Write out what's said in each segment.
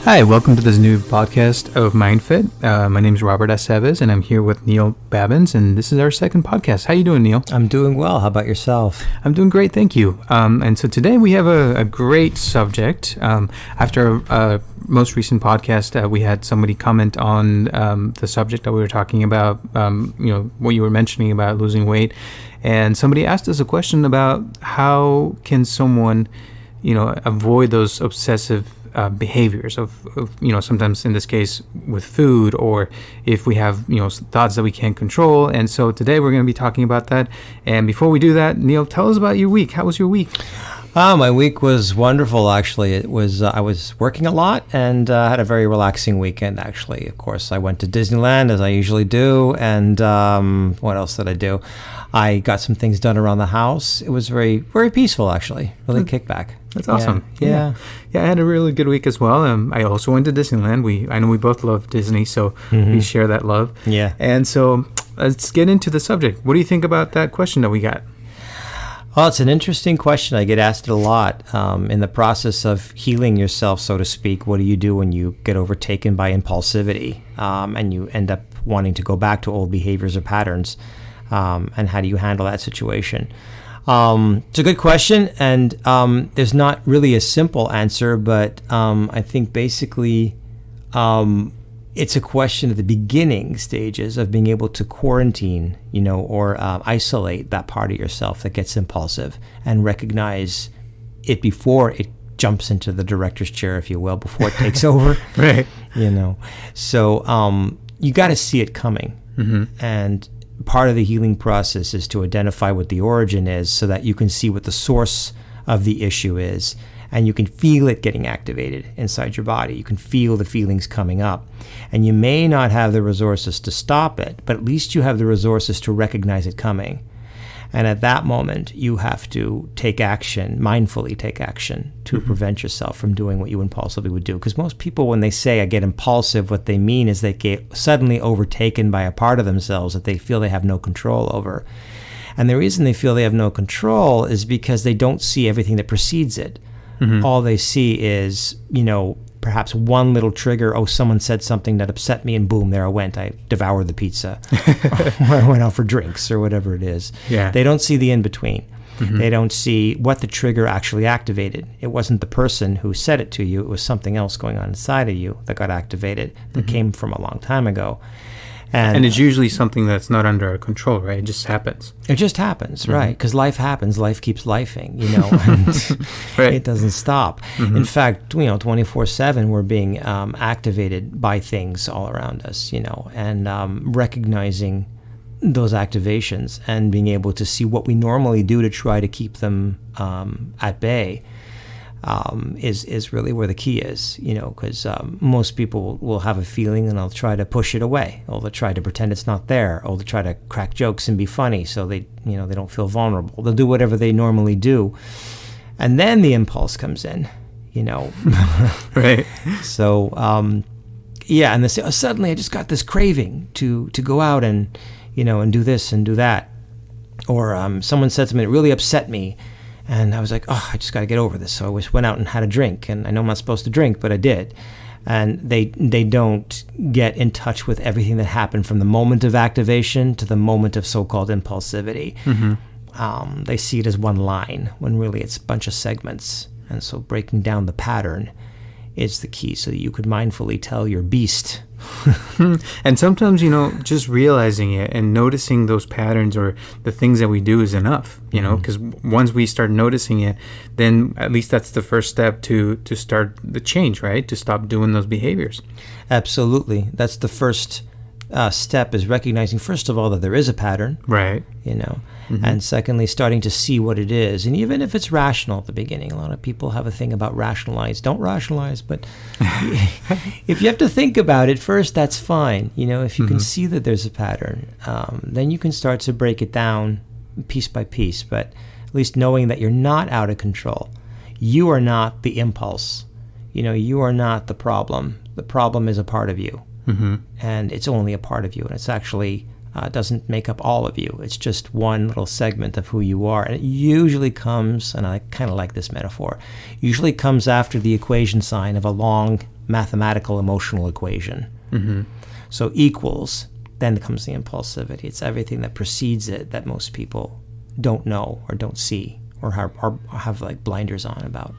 Hi, welcome to this new podcast of Mind Fit. My name is Robert Aceves, and I'm here with Neil Babins, and this is our second podcast. How you doing, Neil? I'm doing well. How about yourself? I'm doing great, thank you. And so today we have a great subject. After our most recent podcast, we had somebody comment on the subject that we were talking about, what you were mentioning about losing weight. And somebody asked us a question about how can someone, avoid those obsessive behaviors of sometimes in this case with food, or if we have thoughts that we can't control. And so today we're going to be talking about that. And before we do that, Neil, tell us about your week. How was your week? My week was wonderful, actually. It was I was working a lot and had a very relaxing weekend, actually. Of course, I went to Disneyland, as I usually do, and what else did I do? I got some things done around the house. It was very, very peaceful, actually. Really kickback. That's awesome. Yeah, I had a really good week as well. I also went to Disneyland. I know we both love Disney, so we share that love. Yeah. And so let's get into the subject. What do you think about that question that we got? Well, it's an interesting question. I get asked it a lot. In the process of healing yourself, so to speak, what do you do when you get overtaken by impulsivity and you end up wanting to go back to old behaviors or patterns? And how do you handle that situation? It's a good question, and there's not really a simple answer, but I think basically it's a question at the beginning stages of being able to quarantine, or isolate that part of yourself that gets impulsive and recognize it before it jumps into the director's chair, if you will, before it takes over. Right. So you got to see it coming. And part of the healing process is to identify what the origin is so that you can see what the source of the issue is, and you can feel it getting activated inside your body. You can feel the feelings coming up, and you may not have the resources to stop it, but at least you have the resources to recognize it coming. And at that moment, you have to take action, mindfully take action, to prevent yourself from doing what you impulsively would do. Because most people, when they say I get impulsive, what they mean is they get suddenly overtaken by a part of themselves that they feel they have no control over. And the reason they feel they have no control is because they don't see everything that precedes it. All they see is, perhaps one little trigger. Oh, someone said something that upset me, and boom, there I went. I devoured the pizza. Or I went out for drinks, or whatever it is. Yeah. They don't see the in-between. They don't see what the trigger actually activated. It wasn't the person who said it to you. It was something else going on inside of you that got activated, that came from a long time ago. And it's usually something that's not under our control, right? It just happens. It just happens, right? Because life happens. Life keeps lifing, and Right. It doesn't stop. In fact, 24/7, we're being activated by things all around us, and recognizing those activations and being able to see what we normally do to try to keep them at bay. Is really where the key is, because most people will have a feeling and they'll try to push it away, or they'll try to pretend it's not there, or they'll try to crack jokes and be funny so they don't feel vulnerable. They'll do whatever they normally do, and then the impulse comes in, Right. So and they say, oh, suddenly I just got this craving to go out and and do this and do that, or someone said something that really upset me. And I was like, I just got to get over this. So I just went out and had a drink. And I know I'm not supposed to drink, but I did. And they don't get in touch with everything that happened from the moment of activation to the moment of so-called impulsivity. They see it as one line, when really it's a bunch of segments. And so breaking down the pattern is the key, so that you could mindfully tell your beast. And sometimes, just realizing it and noticing those patterns or the things that we do is enough, because once we start noticing it, then at least that's the first step to start the change, right? To stop doing those behaviors. Absolutely. That's the first step, is recognizing, first of all, that there is a pattern. Right. And secondly, starting to see what it is. And even if it's rational at the beginning, a lot of people have a thing about rationalize. Don't rationalize, but if you have to think about it first, that's fine. If you can see that there's a pattern, then you can start to break it down piece by piece. But at least knowing that you're not out of control. You are not the impulse. You are not the problem. The problem is a part of you. And it's only a part of you. And it's actually doesn't make up all of you. It's just one little segment of who you are. And it usually comes, and I kind of like this metaphor, usually comes after the equation sign of a long mathematical emotional equation. So equals, then comes the impulsivity. It's everything that precedes it that most people don't know or don't see or have like blinders on about.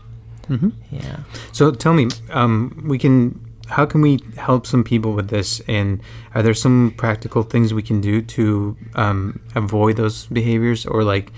Yeah. So tell me, how can we help some people with this? And are there some practical things we can do to avoid those behaviors? Or like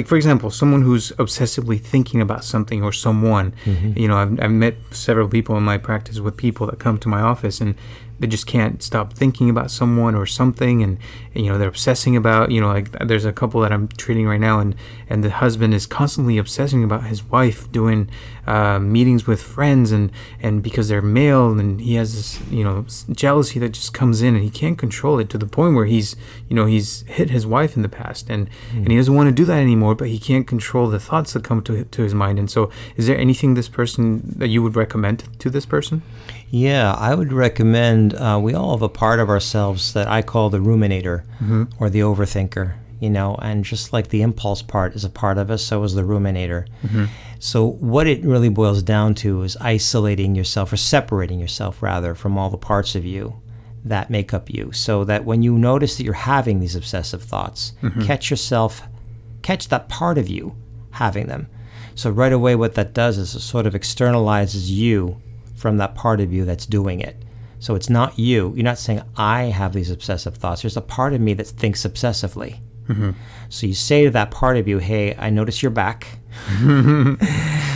for example, someone who's obsessively thinking about something or someone, I've met several people in my practice with people that come to my office and they just can't stop thinking about someone or something, and they're obsessing about, like there's a couple that I'm treating right now, and the husband is constantly obsessing about his wife doing meetings with friends, and because they're male, and he has this jealousy that just comes in and he can't control it, to the point where he's hit his wife in the past, and he doesn't want to do that anymore, but he can't control the thoughts that come to his mind. And so is there anything that you would recommend to this person? Yeah, I would recommend, we all have a part of ourselves that I call the ruminator or the overthinker, and just like the impulse part is a part of us, so is the ruminator. So what it really boils down to is isolating yourself, or separating yourself rather, from all the parts of you that make up you, so that when you notice that you're having these obsessive thoughts, catch that part of you having them. So right away what that does is it sort of externalizes you from that part of you that's doing it. So it's not you. You're not saying, I have these obsessive thoughts. There's a part of me that thinks obsessively. So you say to that part of you, hey, I notice you're back.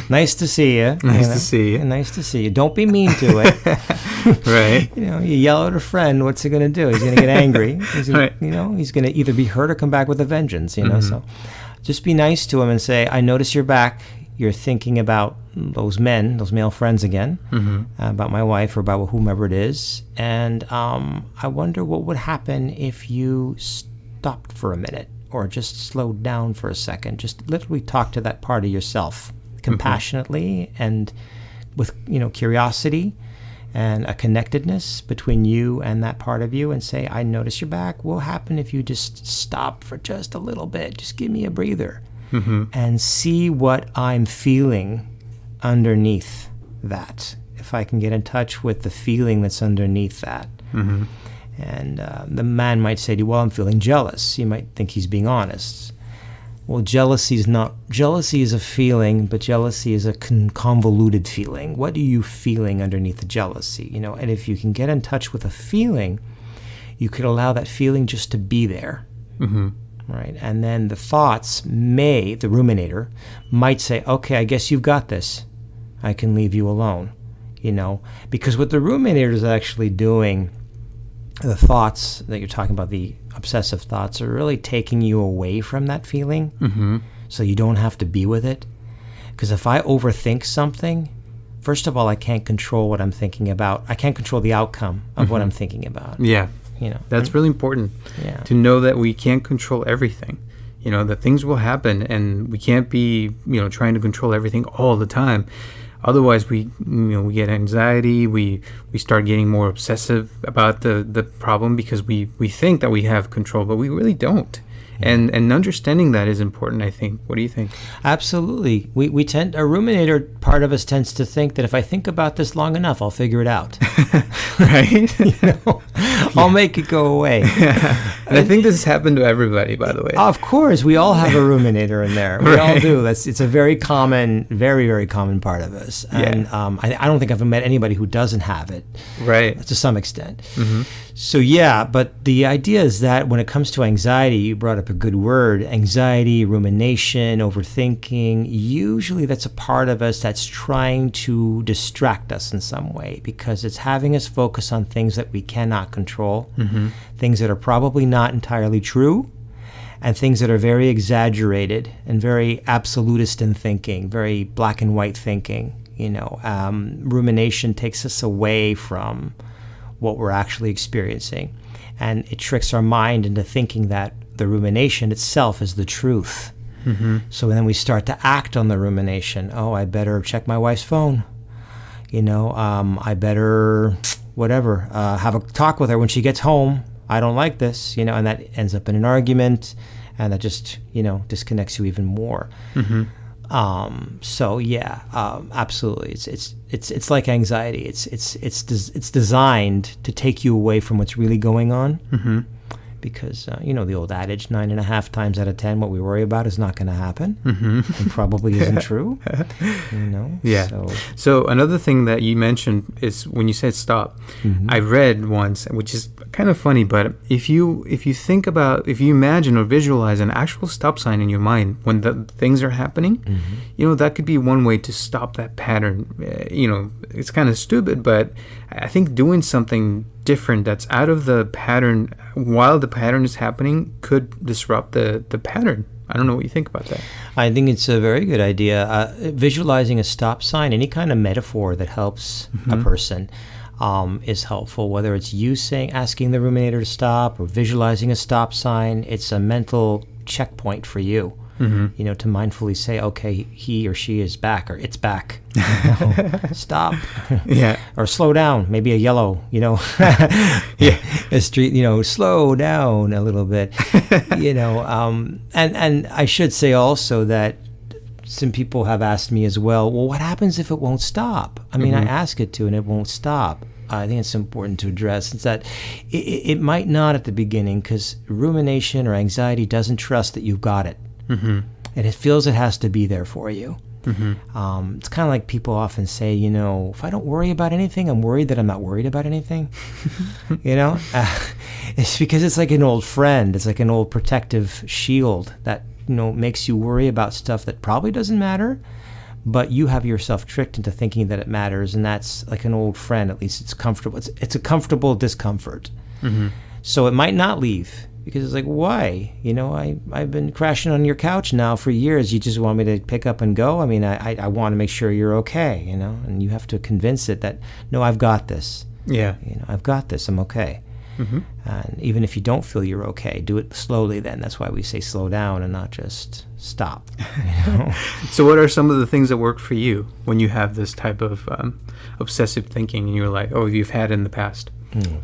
Nice to see you. Nice to see you. Nice to see you. Don't be mean to it. Right. You yell at a friend, what's he going to do? He's going to get angry. He's going to either be hurt or come back with a vengeance, So just be nice to him and say, I notice you're back. You're thinking about those male friends again, about my wife or about whomever it is. And I wonder what would happen if you stopped for a minute or just slowed down for a second. Just literally talk to that part of yourself compassionately and with, curiosity and a connectedness between you and that part of you, and say, I notice you're back. What will happen if you just stop for just a little bit? Just give me a breather. And see what I'm feeling underneath that. If I can get in touch with the feeling that's underneath that. And the man might say to you, well, I'm feeling jealous. You might think he's being honest. Well, jealousy is a feeling, but jealousy is a convoluted feeling. What are you feeling underneath the jealousy? And if you can get in touch with a feeling, you could allow that feeling just to be there. Right, and then the thoughts the ruminator might say, okay, I guess you've got this. I can leave you alone, because what the ruminator is actually doing, the thoughts that you're talking about, the obsessive thoughts, are really taking you away from that feeling, so you don't have to be with it. Because if I overthink something, first of all, I can't control what I'm thinking about. I can't control the outcome of what I'm thinking about. Yeah. That's really important to know that we can't control everything. That things will happen, and we can't be, trying to control everything all the time. Otherwise, we get anxiety. We start getting more obsessive about the problem because we think that we have control, but we really don't. And understanding that is important, I think. What do you think? Absolutely. A ruminator part of us tends to think that if I think about this long enough, I'll figure it out. Right? I'll make it go away. And I think this has happened to everybody, by the way. Of course, we all have a ruminator in there. We all do. It's a very common, very, very common part of us. And I don't think I've met anybody who doesn't have it. Right. To some extent. So but the idea is that when it comes to anxiety, you brought up a good word, anxiety, rumination, overthinking, usually that's a part of us that's trying to distract us in some way, because it's having us focus on things that we cannot control, things that are probably not entirely true, and things that are very exaggerated and very absolutist in thinking, very black and white thinking. Rumination takes us away from what we're actually experiencing, and it tricks our mind into thinking that the rumination itself is the truth. So then we start to act on the rumination. Oh, I better check my wife's phone. I better have a talk with her when she gets home. I don't like this, and that ends up in an argument, and that just disconnects you even more. So yeah, absolutely. It's like anxiety. It's designed to take you away from what's really going on. Mm-hmm. Because, the old adage, 9.5 times out of 10, what we worry about is not going to happen. Mm-hmm. And probably isn't true. Yeah. So another thing that you mentioned is when you said stop, mm-hmm. I read once, which is kind of funny, but if you imagine or visualize an actual stop sign in your mind when the things are happening, mm-hmm. That could be one way to stop that pattern. It's kind of stupid, but I think doing something different that's out of the pattern while the pattern is happening could disrupt the pattern. I don't know what you think about that. I think it's a very good idea. Visualizing a stop sign, any kind of metaphor that helps mm-hmm. a person is helpful, whether it's you asking the ruminator to stop or visualizing a stop sign. It's a mental checkpoint for you. Mm-hmm. To mindfully say, okay, he or she is back, or it's back. Stop. Yeah. Or slow down. Maybe a yellow. Yeah. A street. Slow down a little bit. And I should say also that some people have asked me as well. Well, what happens if it won't stop? I mean, mm-hmm. I ask it to, and it won't stop. I think it's important to address. It's that it might not at the beginning, because rumination or anxiety doesn't trust that you've got it. Mm-hmm. And it feels it has to be there for you. Mm-hmm. It's kind of like people often say, if I don't worry about anything, I'm worried that I'm not worried about anything. It's because it's like an old friend. It's like an old protective shield that, makes you worry about stuff that probably doesn't matter, but you have yourself tricked into thinking that it matters. And that's like an old friend. At least it's comfortable. It's a comfortable discomfort. Mm-hmm. So it might not leave. Because it's like, why? I've been crashing on your couch now for years. You just want me to pick up and go? I mean, I want to make sure you're okay, and you have to convince it that, no, I've got this. Yeah. I've got this. I'm okay. Mm-hmm. And even if you don't feel you're okay, do it slowly then. That's why we say slow down and not just stop. So what are some of the things that work for you when you have this type of obsessive thinking and you're like, oh, you've had in the past?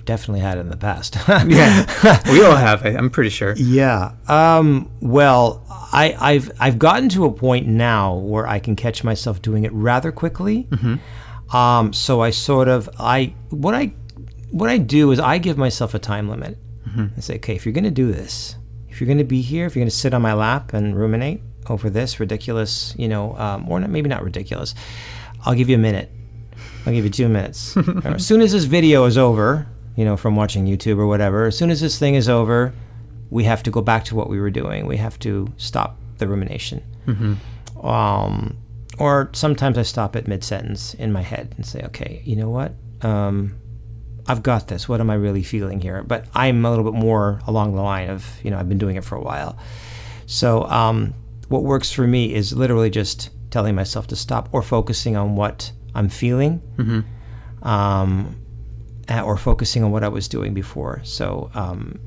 Definitely had it in the past. Yeah, we all have. I'm pretty sure. Yeah. Well, I've gotten to a point now where I can catch myself doing it rather quickly. Mm-hmm. So I sort of what I do is I give myself a time limit. Mm-hmm. I say, okay, if you're going to do this, if you're going to be here, if you're going to sit on my lap and ruminate over this ridiculous, or maybe not ridiculous, I'll give you a minute. I'll give you 2 minutes. As soon as this video is over, from watching YouTube or whatever, as soon as this thing is over, we have to go back to what we were doing. We have to stop the rumination. Mm-hmm. Or sometimes I stop at mid-sentence in my head and say, okay, you know what? I've got this. What am I really feeling here? But I'm a little bit more along the line of, I've been doing it for a while. So what works for me is literally just telling myself to stop or focusing on what I'm feeling, or focusing on what I was doing before. So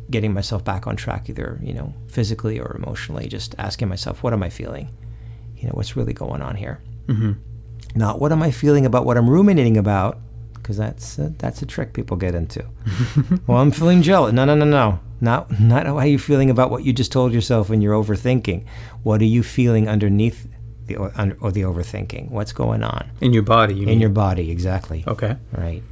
getting myself back on track, either, physically or emotionally, just asking myself, what am I feeling? What's really going on here? Mm-hmm. Not what am I feeling about what I'm ruminating about, because that's a trick people get into. Well, I'm feeling jealous. No. Not how you're feeling about what you just told yourself when you're overthinking. What are you feeling underneath the overthinking? What's going on in your body? Your body, exactly. Okay. Right.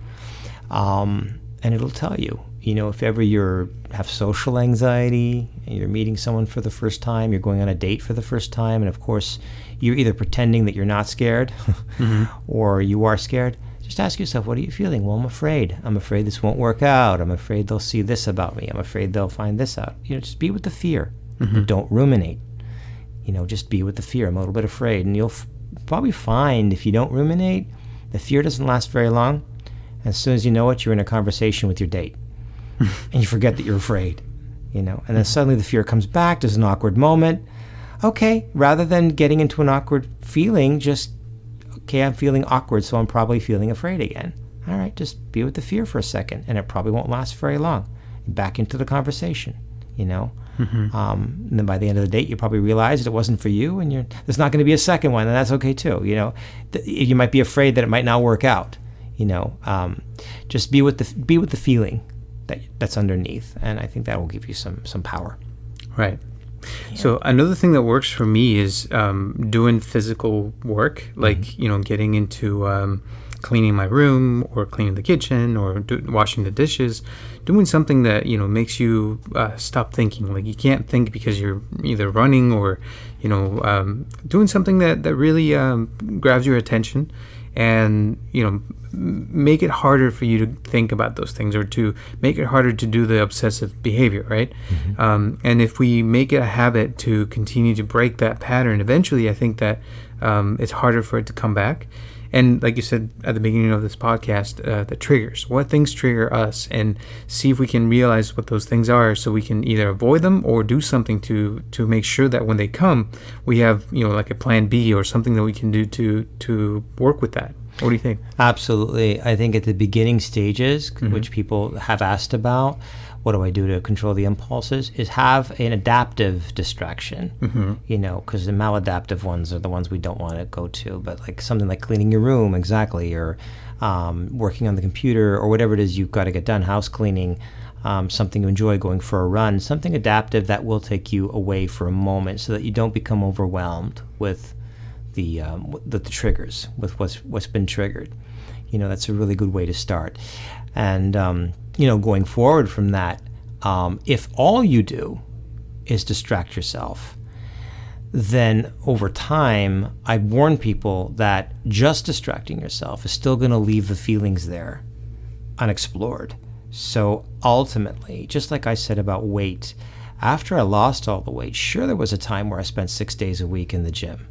And it'll tell you. If ever you have social anxiety and you're meeting someone for the first time, you're going on a date for the first time, and of course you're either pretending that you're not scared mm-hmm. or you are scared. Just ask yourself, what are you feeling? Well, I'm afraid. I'm afraid this won't work out. I'm afraid they'll see this about me. I'm afraid they'll find this out. Just be with the fear. Mm-hmm. But don't ruminate. Just be with the fear. I'm a little bit afraid. And you'll probably find if you don't ruminate, the fear doesn't last very long. As soon as you know it, you're in a conversation with your date. And you forget that you're afraid. And then suddenly the fear comes back. There's an awkward moment. Okay, rather than getting into an awkward feeling, just, okay, I'm feeling awkward, so I'm probably feeling afraid again. All right, just be with the fear for a second, and it probably won't last very long. Back into the conversation, Mm-hmm. And then by the end of the date, you probably realize it wasn't for you, and there's not going to be a second one, and that's okay too. You might be afraid that it might not work out. Just be with the feeling that's underneath, and I think that will give you some power. Right. So another thing that works for me is doing physical work, like, getting into cleaning my room or cleaning the kitchen or washing the dishes, doing something that, makes you stop thinking. Like, you can't think because you're either running or, doing something that really grabs your attention and, make it harder for you to think about those things, or to make it harder to do the obsessive behavior, right? And if we make it a habit to continue to break that pattern, eventually I think that it's harder for it to come back. And like you said at the beginning of this podcast, the triggers, what things trigger us, and see if we can realize what those things are, so we can either avoid them or do something to make sure that when they come, we have, like a plan B or something that we can do to work with that. What do you think? Absolutely. I think at the beginning stages, which people have asked about, what do I do to control the impulses, is have an adaptive distraction, because the maladaptive ones are the ones we don't want to go to, but like something like cleaning your room, exactly, or working on the computer, or whatever it is you've got to get done, house cleaning, something you enjoy, going for a run, something adaptive that will take you away for a moment so that you don't become overwhelmed with the triggers, with what's been triggered. That's a really good way to start. And going forward from that, if all you do is distract yourself, then over time, I warn people that just distracting yourself is still going to leave the feelings there unexplored. So ultimately, just like I said about weight, after I lost all the weight, sure, there was a time where I spent 6 days a week in the gym.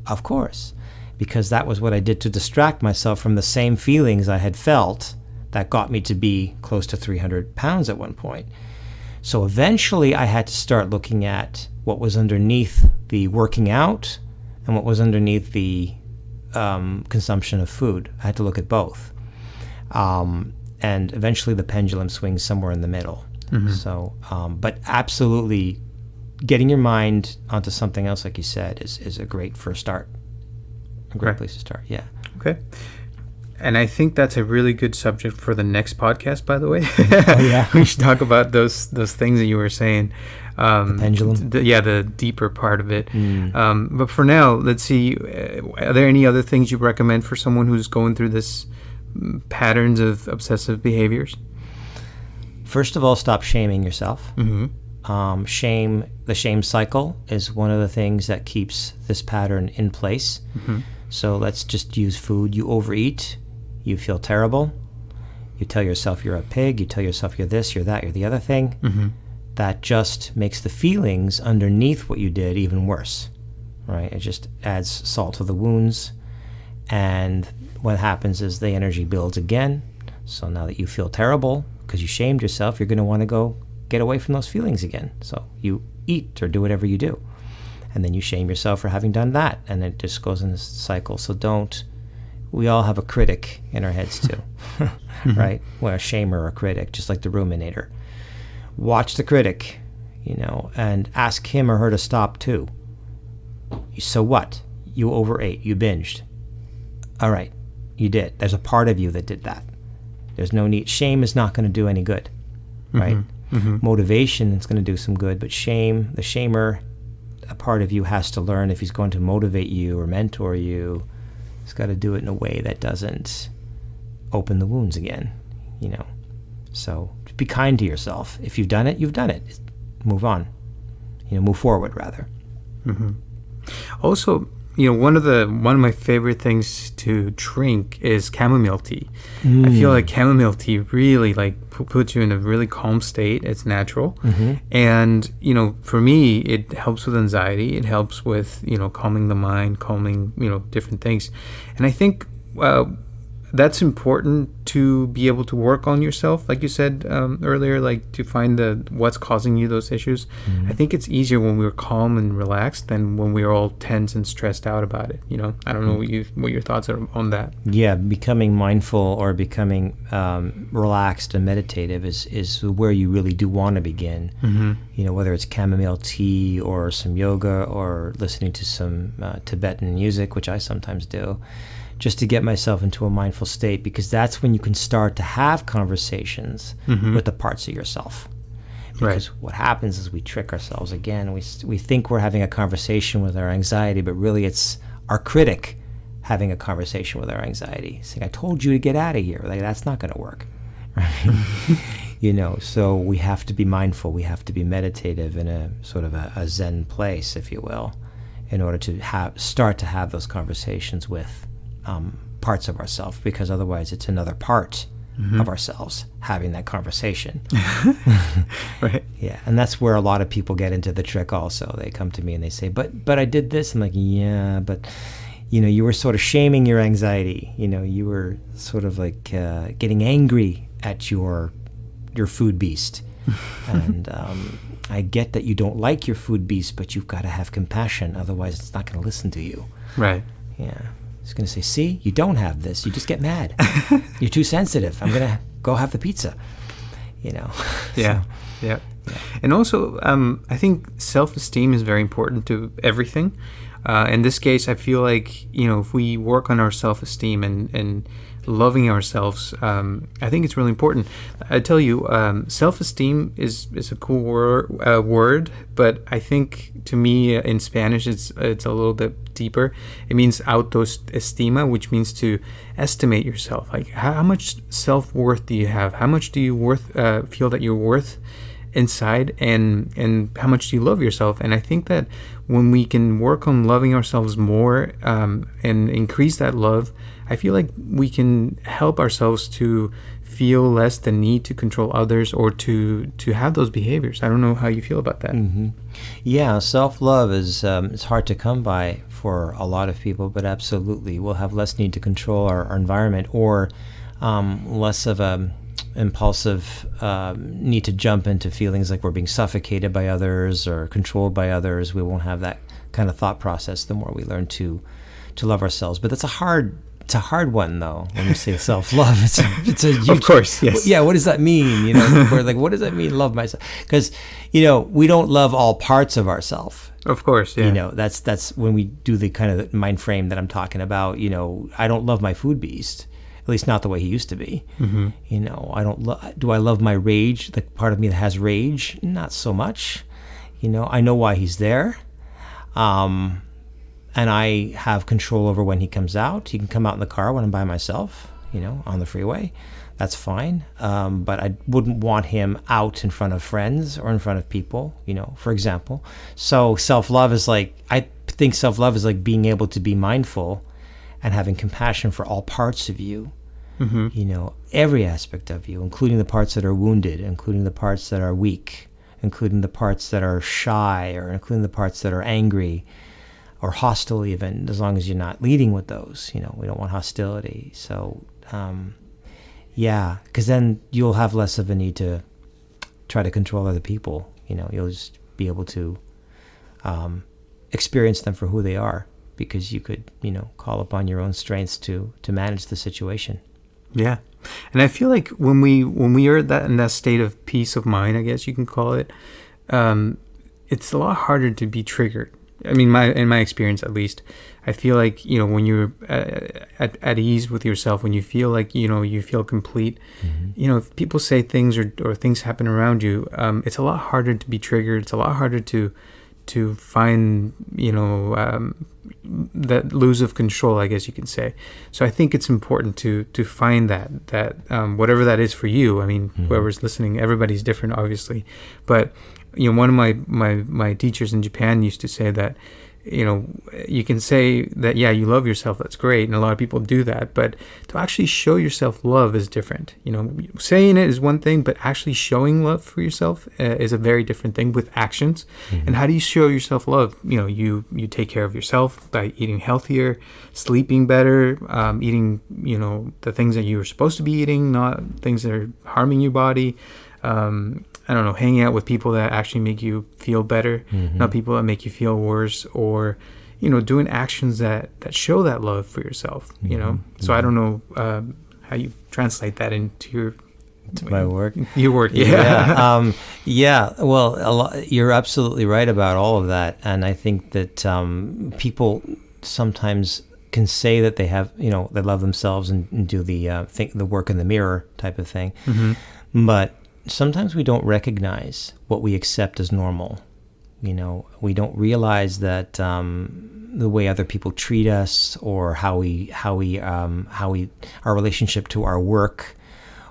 Of course, because that was what I did to distract myself from the same feelings I had felt that got me to be close to 300 pounds at one point. So eventually I had to start looking at what was underneath the working out and what was underneath the consumption of food. I had to look at both. And eventually the pendulum swings somewhere in the middle. So, but absolutely, getting your mind onto something else, like you said, is a great first start. A great place to start, yeah. Okay. And I think that's a really good subject for the next podcast, by the way. Oh, yeah. We should talk about those things that you were saying. The pendulum? The deeper part of it. But for now, let's see, are there any other things you recommend for someone who's going through this patterns of obsessive behaviors? First of all, stop shaming yourself. The shame cycle is one of the things that keeps this pattern in place. So let's just use food. You overeat, you feel terrible, you tell yourself you're a pig, you tell yourself you're this, you're that, you're the other thing. That just makes the feelings underneath what you did even worse, right? It just adds salt to the wounds, and what happens is the energy builds again. So now that you feel terrible because you shamed yourself, you're going to want to go get away from those feelings again. So you eat or do whatever you do. And then you shame yourself for having done that. And it just goes in this cycle. So we all have a critic in our heads too, right? Well, a shamer or a critic, just like the ruminator. Watch the critic, and ask him or her to stop too. So what? You overate, you binged. All right, you did. There's a part of you that did that. There's no need. Shame is not going to do any good, right? Motivation is going to do some good, but shame, the shamer, a part of you has to learn, if he's going to motivate you or mentor you, he's got to do it in a way that doesn't open the wounds again, So be kind to yourself. If you've done it, you've done it. Move on. Move forward, rather. Also, one of my favorite things to drink is chamomile tea. I feel like chamomile tea really puts you in a really calm state. It's natural. And, for me, it helps with anxiety. It helps with, calming the mind, calming, different things. And I think that's important to be able to work on yourself, like you said earlier, to find what's causing you those issues. I think it's easier when we're calm and relaxed than when we're all tense and stressed out about it. I don't know what your thoughts are on that. Yeah, becoming mindful or becoming relaxed and meditative is where you really do want to begin. Whether it's chamomile tea or some yoga or listening to some Tibetan music, which I sometimes do, just to get myself into a mindful state, because that's when you can start to have conversations with the parts of yourself. Because what happens is we trick ourselves again. We think we're having a conversation with our anxiety, but really it's our critic having a conversation with our anxiety, saying, I told you to get out of here. Like, that's not going to work. Right? So we have to be mindful. We have to be meditative in a sort of a Zen place, if you will, in order to start to have those conversations with parts of ourselves, because otherwise it's another part of ourselves having that conversation. Right. Yeah, and that's where a lot of people get into the trick also. They come to me and they say, but I did this. I'm like, yeah, but you were sort of shaming your anxiety. You were sort of like getting angry at your food beast. And I get that you don't like your food beast, but you've got to have compassion. Otherwise, it's not going to listen to you. Right. Yeah. It's going to say, see, you don't have this. You just get mad. You're too sensitive. I'm going to go have the pizza. Yeah. So, yeah. And also, I think self-esteem is very important to everything. In this case, I feel like, if we work on our self-esteem and loving ourselves, I think it's really important. I tell you, self-esteem is a cool word, but I think to me in Spanish it's a little bit deeper. It means autoestima, which means to estimate yourself. Like, how much self-worth do you have? How much do you feel that you're worth inside, and how much do you love yourself? And I think that when we can work on loving ourselves more and increase that love, I feel like we can help ourselves to feel less the need to control others or to have those behaviors. I don't know how you feel about that. Mm-hmm. Yeah, self-love is it's hard to come by for a lot of people, but absolutely we'll have less need to control our environment, or less of a impulsive need to jump into feelings like we're being suffocated by others or controlled by others. We won't have that kind of thought process the more we learn to love ourselves. But that's a hard one, though. When you say self-love, it's a huge, of course, yes. Yeah, what does that mean? We're like, what does that mean, love myself? Because we don't love all parts of ourselves. Of course, yeah. That's when we do the kind of mind frame that I'm talking about. I don't love my food beast. At least not the way he used to be. Mm-hmm. Do I love my rage, the part of me that has rage? Not so much. I know why he's there. And I have control over when he comes out. He can come out in the car when I'm by myself, on the freeway. That's fine. But I wouldn't want him out in front of friends or in front of people, for example. So self-love is I think self-love is like being able to be mindful and having compassion for all parts of you, every aspect of you, including the parts that are wounded, including the parts that are weak, including the parts that are shy, or including the parts that are angry or hostile even, as long as you're not leading with those. We don't want hostility. So, because then you'll have less of a need to try to control other people. You'll just be able to experience them for who they are, because you could, call upon your own strengths to manage the situation. Yeah. And I feel like when we are in that state of peace of mind, I guess you can call it, it's a lot harder to be triggered. I mean, in my experience, at least, I feel like, when you're at ease with yourself, when you feel like, you feel complete, if people say things or things happen around you, it's a lot harder to be triggered. It's a lot harder to find, that lose of control, I guess you can say. So I think it's important to find that whatever that is for you. I mean, whoever's listening, everybody's different, obviously. But, one of my teachers in Japan used to say that, you can say that, yeah, you love yourself. That's great. And a lot of people do that. But to actually show yourself love is different. Saying it is one thing, but actually showing love for yourself is a very different thing with actions. Mm-hmm. And how do you show yourself love? You take care of yourself by eating healthier, sleeping better, eating, the things that you're supposed to be eating, not things that are harming your body. I don't know, hanging out with people that actually make you feel better, not people that make you feel worse, or, doing actions that show that love for yourself, So I don't know how you translate that into my work. Your work, yeah. Well, you're absolutely right about all of that. And I think that people sometimes can say that they have, they love themselves and do the work in the mirror type of thing. Mm-hmm. But sometimes we don't recognize what we accept as normal. We don't realize that the way other people treat us, or our relationship to our work,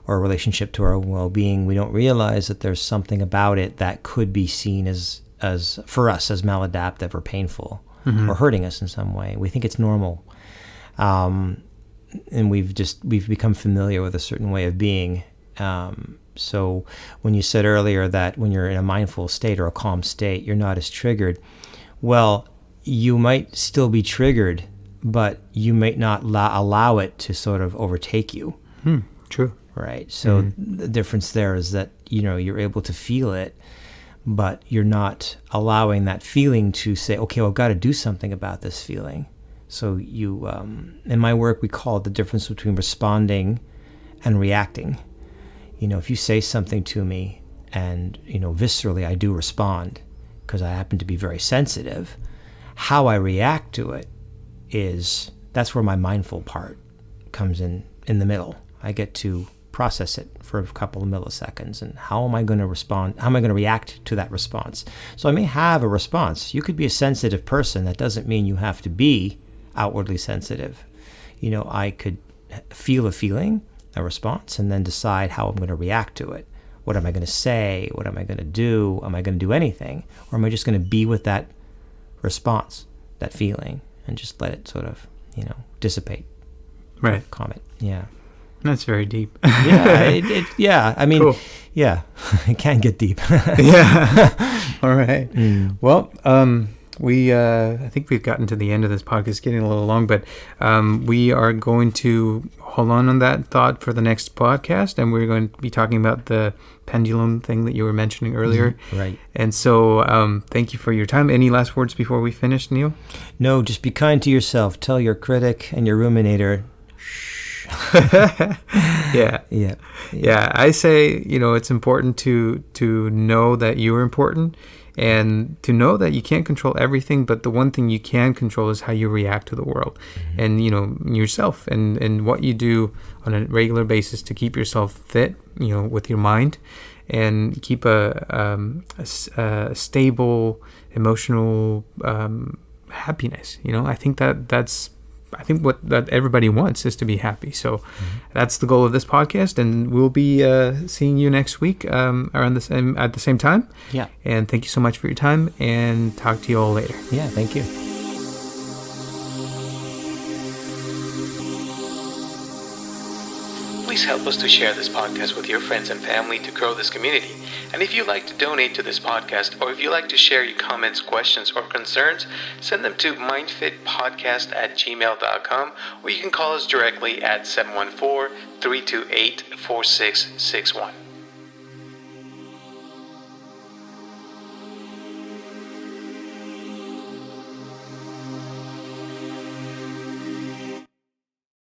or relationship to our well-being, we don't realize that there's something about it that could be seen as for us as maladaptive or painful, or hurting us in some way. We think it's normal, and we've become familiar with a certain way of being. So when you said earlier that when you're in a mindful state or a calm state, you're not as triggered, well, you might still be triggered, but you might not allow it to sort of overtake you. True. Right. So the difference there is that, you're able to feel it, but you're not allowing that feeling to say, okay, well, I've got to do something about this feeling. So you, in my work, we call it the difference between responding and reacting. If you say something to me and, viscerally I do respond because I happen to be very sensitive, how I react to it that's where my mindful part comes in the middle. I get to process it for a couple of milliseconds, and how am I going to respond? How am I going to react to that response? So I may have a response. You could be a sensitive person. That doesn't mean you have to be outwardly sensitive. I could feel a feeling, a response, and then decide how I'm going to react to it. What am I going to say? What am I going to do? Am I going to do anything? Or am I just going to be with that response, that feeling, and just let it sort of, dissipate? Right. Calm it. Yeah. That's very deep. Yeah. I mean, cool. Yeah, it can get deep. Yeah. All right. Well, I think we've gotten to the end of this podcast. It's getting a little long, but we are going to hold on that thought for the next podcast, and we're going to be talking about the pendulum thing that you were mentioning earlier. Right. And so thank you for your time. Any last words before we finish, Neil? No, just be kind to yourself. Tell your critic and your ruminator, Yeah. I say, it's important to know that you're important, and to know that you can't control everything, but the one thing you can control is how you react to the world, and yourself, and what you do on a regular basis to keep yourself fit, with your mind, and keep a stable emotional happiness. I think that's what everybody wants is to be happy. So that's the goal of this podcast, and we'll be seeing you next week at the same time. Yeah. And thank you so much for your time, and talk to you all later. Yeah, thank you. Please help us to share this podcast with your friends and family to grow this community. And if you'd like to donate to this podcast, or if you'd like to share your comments, questions, or concerns, send them to mindfitpodcast@gmail.com, or you can call us directly at 714-328-4661.